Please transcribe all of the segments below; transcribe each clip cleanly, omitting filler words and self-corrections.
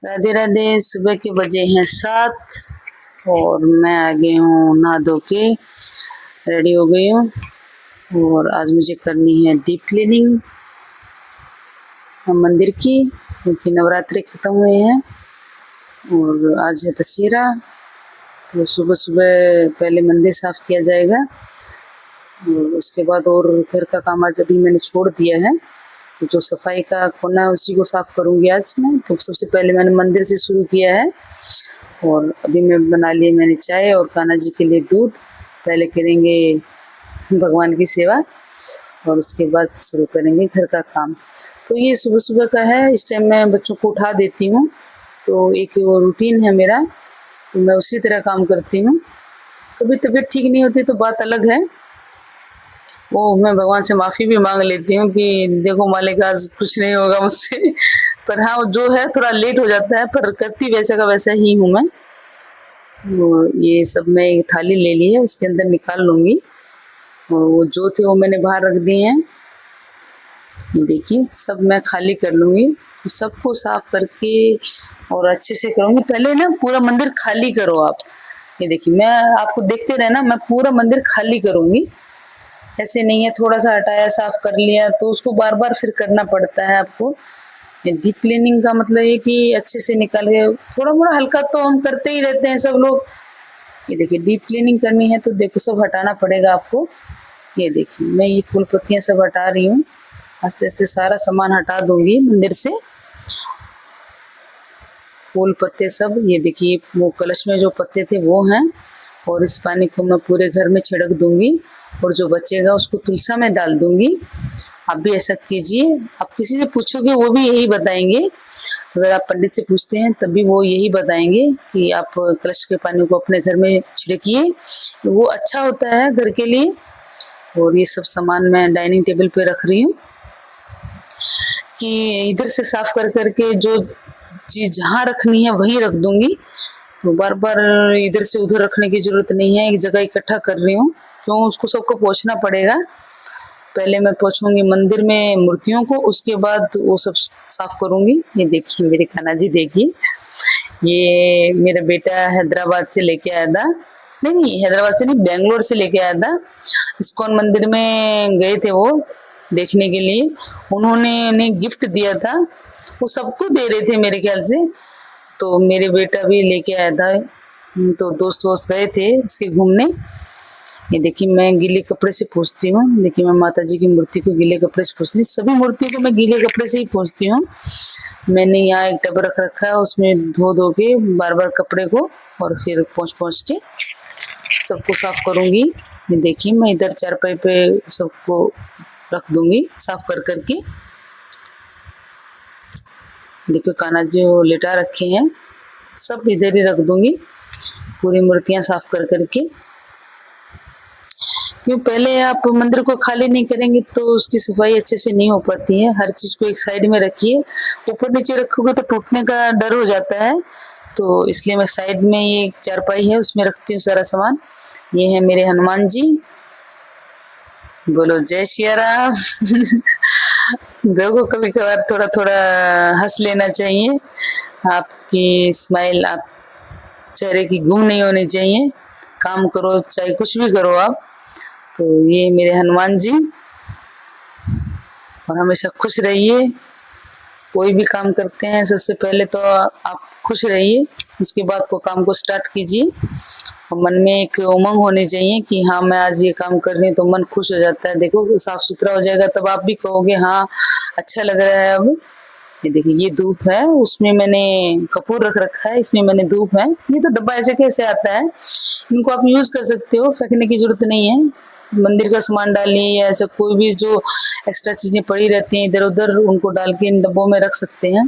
राधे राधे। सुबह के बजे हैं 7 और मैं आ गई हूँ नहा धो के, रेडी हो गई हूँ। और आज मुझे करनी है डीप क्लीनिंग मंदिर की, क्योंकि नवरात्रि ख़त्म हुए हैं और आज है दशहरा। तो सुबह सुबह पहले मंदिर साफ़ किया जाएगा और उसके बाद और घर का काम आज अभी मैंने छोड़ दिया है। तो जो सफाई का कोना है उसी को साफ़ करूँगी आज मैं। तो सबसे पहले मैंने मंदिर से शुरू किया है और अभी मैं बना ली मैंने चाय और कान्हा जी के लिए दूध। पहले करेंगे भगवान की सेवा और उसके बाद शुरू करेंगे घर का काम। तो ये सुबह सुबह का है, इस टाइम मैं बच्चों को उठा देती हूँ, तो एक वो रूटीन है मेरा, तो मैं उसी तरह काम करती हूँ। कभी तबीयत ठीक नहीं होती तो बात अलग है, वो मैं भगवान से माफ़ी भी मांग लेती हूँ कि देखो मालिक आज कुछ नहीं होगा मुझसे पर हाँ, जो है थोड़ा लेट हो जाता है, पर करती वैसे का वैसा ही हूँ मैं। वो ये सब मैं एक थाली ले ली है, उसके अंदर निकाल लूँगी और वो जो थे वो मैंने बाहर रख दिए हैं। ये देखिए सब मैं खाली कर लूँगी, सबको साफ करके और अच्छे से करूँगी। पहले ना पूरा मंदिर खाली करो आप। ये देखिए मैं आपको देखते रहना, मैं पूरा मंदिर खाली करूँगी। ऐसे नहीं है थोड़ा सा हटाया साफ कर लिया तो उसको बार बार फिर करना पड़ता है आपको। डीप क्लीनिंग का मतलब ये कि अच्छे से निकाल के, थोड़ा मोड़ा हल्का तो हम करते ही रहते हैं सब लोग। ये देखिए डीप क्लीनिंग करनी है तो देखो सब हटाना पड़ेगा आपको। ये देखिए मैं ये फूल पत्तियां सब हटा रही हूँ, आस्ते आस्ते सारा सामान हटा दूंगी मंदिर से, फूल पत्ते सब। ये देखिए वो कलश में जो पत्ते थे वो हैं और इस पानी को मैं पूरे घर में छिड़क दूंगी और जो बचेगा उसको तुलसा में डाल दूंगी। आप भी ऐसा कीजिए। आप किसी से पूछोगे वो भी यही बताएंगे, अगर आप पंडित से पूछते हैं तब भी वो यही बताएंगे कि आप कलश के पानी को अपने घर में छिड़किए, वो अच्छा होता है घर के लिए। और ये सब सामान मैं डाइनिंग टेबल पे रख रही हूँ कि इधर से साफ कर करके जो चीज़ जहाँ रखनी है वहीं रख दूंगी, तो बार बार इधर से उधर रखने की जरूरत नहीं है। एक जगह इकट्ठा कर रही हूँ, क्यों उसको सबको पोंछना पड़ेगा। पहले मैं पोंछूंगी मंदिर में मूर्तियों को, उसके बाद वो सब साफ करूंगी। ये देखिए मेरे कान्हा जी, देखिए ये मेरा बेटा हैदराबाद से लेके आया था, नहीं हैदराबाद से नहीं, बेंगलोर से लेके आया था। इस्कॉन मंदिर में गए थे वो देखने के लिए, उन्होंने गिफ्ट दिया था, वो सबको दे रहे थे मेरे ख्याल से, तो मेरे बेटा भी लेके आया था। तो दोस्त दोस्त गए थे इसके घूमने। ये देखिए मैं गीले कपड़े से पोंछती हूँ। देखिए मैं माता जी की मूर्ति को गीले कपड़े से पोंछती हूँ, सभी मूर्तियों को मैं गीले कपड़े से ही पोंछती हूँ। मैंने यहाँ एक टब रख रखा है, उसमें धो धो के बार बार कपड़े को और फिर पोंछ पोंछ के सबको साफ करूँगी। ये देखिए मैं इधर चारपाई पे सबको रख दूंगी साफ कर करके। देखो कान्हा जी वो लिटा रखे हैं, सब इधर ही रख दूंगी, पूरी मूर्तियां साफ कर करके। क्यों पहले आप मंदिर को खाली नहीं करेंगे तो उसकी सफाई अच्छे से नहीं हो पाती है। हर चीज को एक साइड में रखिए, ऊपर नीचे रखोगे तो टूटने का डर हो जाता है, तो इसलिए मैं साइड में ये एक चारपाई है उसमें रखती हूँ सारा सामान। ये है मेरे हनुमान जी, बोलो जय सिया राम देखो कभी कभार थोड़ा थोड़ा हंस लेना चाहिए, आपकी स्माइल आप चेहरे की गुम नहीं होनी चाहिए। काम करो चाहे कुछ भी करो आप। तो ये मेरे हनुमान जी, और हमेशा खुश रहिए। कोई भी काम करते हैं सबसे पहले तो आप खुश रहिए, उसके बाद को काम को स्टार्ट कीजिए। और मन में एक उमंग होनी चाहिए कि हाँ मैं आज ये काम कर रही हूँ, तो मन खुश हो जाता है। देखो साफ सुथरा हो जाएगा तब आप भी कहोगे हाँ अच्छा लग रहा है अब। ये देखिए ये धूप है, उसमें मैंने कपूर रख रखा है, इसमें मैंने धूप है। ये तो डब्बा ऐसे कैसे आता है, इनको आप यूज कर सकते हो, फेंकने की जरूरत नहीं है। मंदिर का सामान डालिए या ऐसा कोई भी जो एक्स्ट्रा चीजें पड़ी रहती हैं इधर उधर, उनको डाल के इन डब्बों में रख सकते हैं।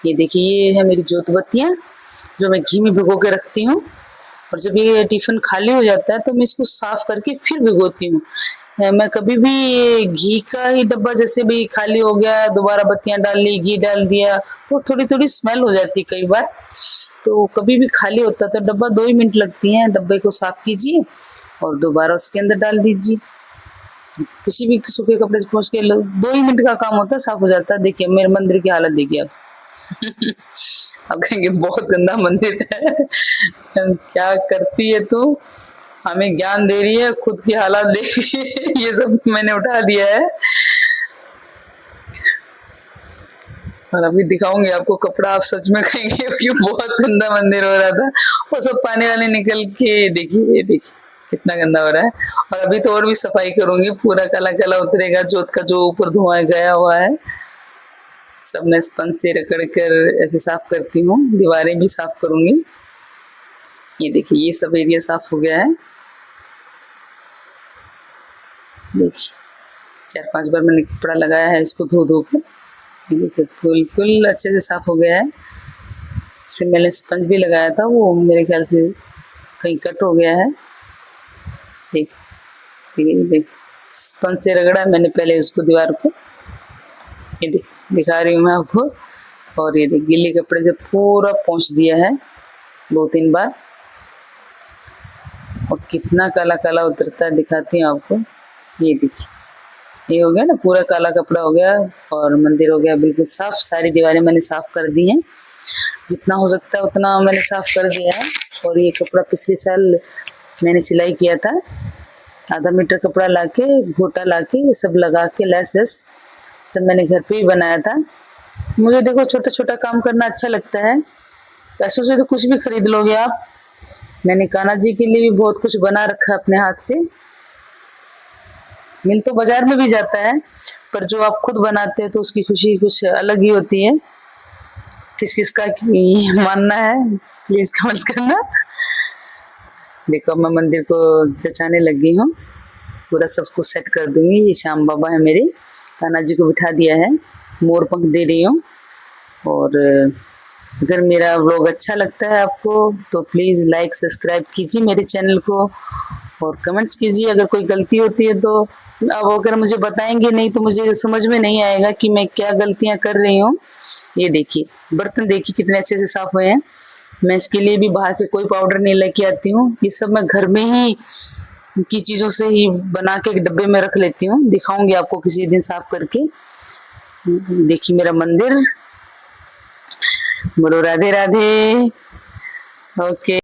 ये देखिए ये है मेरी जोत बत्तियाँ जो मैं घी में भिगो के रखती हूँ, और जब ये टिफिन खाली हो जाता है तो मैं इसको साफ करके फिर भिगोती हूँ। मैं कभी भी घी का ही डब्बा जैसे भी खाली हो गया, दोबारा बत्तियां डाल ली, घी डाल दिया, तो थोड़ी थोड़ी स्मेल हो जाती है कई बार। तो कभी भी खाली होता तो डब्बा 2 ही मिनट लगती हैं, डब्बे को साफ कीजिए और दोबारा उसके अंदर डाल दीजिए। किसी भी सूखे कपड़े से पोंछ के 2 ही मिनट का काम होता है, साफ हो जाता है। देखिए मेरे मंदिर की हालत देखिए आप अब कहेंगे बहुत गंदा मंदिर है। क्या करती है तू, हमें ज्ञान दे रही है, खुद की हालात देख रही है। ये सब मैंने उठा दिया है और अभी दिखाऊंगी आपको कपड़ा, आप सच में कहेंगे कि बहुत गंदा मंदिर हो रहा था। वो सब पानी वाले निकल के देखिए, ये देखिए कितना गंदा हो रहा है। और अभी तो और भी सफाई करूंगी, पूरा काला काला उतरेगा, जोत का जो ऊपर धुआं गया हुआ है सब मैं स्पंज से रगड़ कर ऐसे साफ करती हूँ। दीवारें भी साफ करूंगी। ये देखिए ये सब एरिया साफ हो गया है। देखिए 4-5 बार मैंने कपड़ा लगाया है इसको धो धो कर। ये देखिए बिल्कुल अच्छे से साफ हो गया है। इसमें मैंने स्पंज भी लगाया था, वो मेरे ख्याल से कहीं कट हो गया है। देख देख स्पंज से रगड़ा मैंने पहले उसको दीवार को। ये दिखा रही हूँ मैं आपको। और ये देख गीले कपड़े से पूरा पोंछ दिया है 2-3 बार। और कितना काला काला उतरता है दिखाती हूँ आपको। ये देखिए ये हो गया ना, पूरा काला कपड़ा हो गया और मंदिर हो गया बिल्कुल साफ। सारी दीवारें मैंने साफ कर दी हैं, जितना हो सकता है उतना मैंने साफ कर दिया है। और ये कपड़ा पिछले साल मैंने सिलाई किया था, आधा मीटर कपड़ा लाके, घोटा लाके, ये सब लगा के लेस वेस सब मैंने घर पे ही बनाया था। मुझे देखो छोटा छोटा काम करना अच्छा लगता है। पैसों से तो कुछ भी खरीद लोगे आप। मैंने कान्हा जी के लिए भी बहुत कुछ बना रखा है अपने हाथ से। मिल तो बाजार में भी जाता है, पर जो आप खुद बनाते हैं तो उसकी खुशी कुछ अलग ही होती है। किस किस का मानना है प्लीज कमेंट करना। देखो मैं मंदिर को जचाने लगी हूँ, पूरा सब कुछ सेट कर दूंगी। ये श्याम बाबा है मेरे, कान्हा जी को बिठा दिया है, मोर पंख दे रही हूँ। और अगर मेरा व्लॉग अच्छा लगता है आपको तो प्लीज़ लाइक सब्सक्राइब कीजिए मेरे चैनल को और कमेंट्स कीजिए। अगर कोई गलती होती है तो अब अगर मुझे बताएंगे नहीं तो मुझे समझ में नहीं आएगा कि मैं क्या गलतियां कर रही हूँ। ये देखिए बर्तन देखिए कितने अच्छे से साफ हुए हैं। मैं इसके लिए भी बाहर से कोई पाउडर नहीं लेके आती हूँ, ये सब मैं घर में ही की चीज़ों से ही बना के एक डब्बे में रख लेती हूँ। दिखाऊंगी आपको किसी दिन साफ करके। देखिए मेरा मंदिर। बोलो राधे राधे। ओके।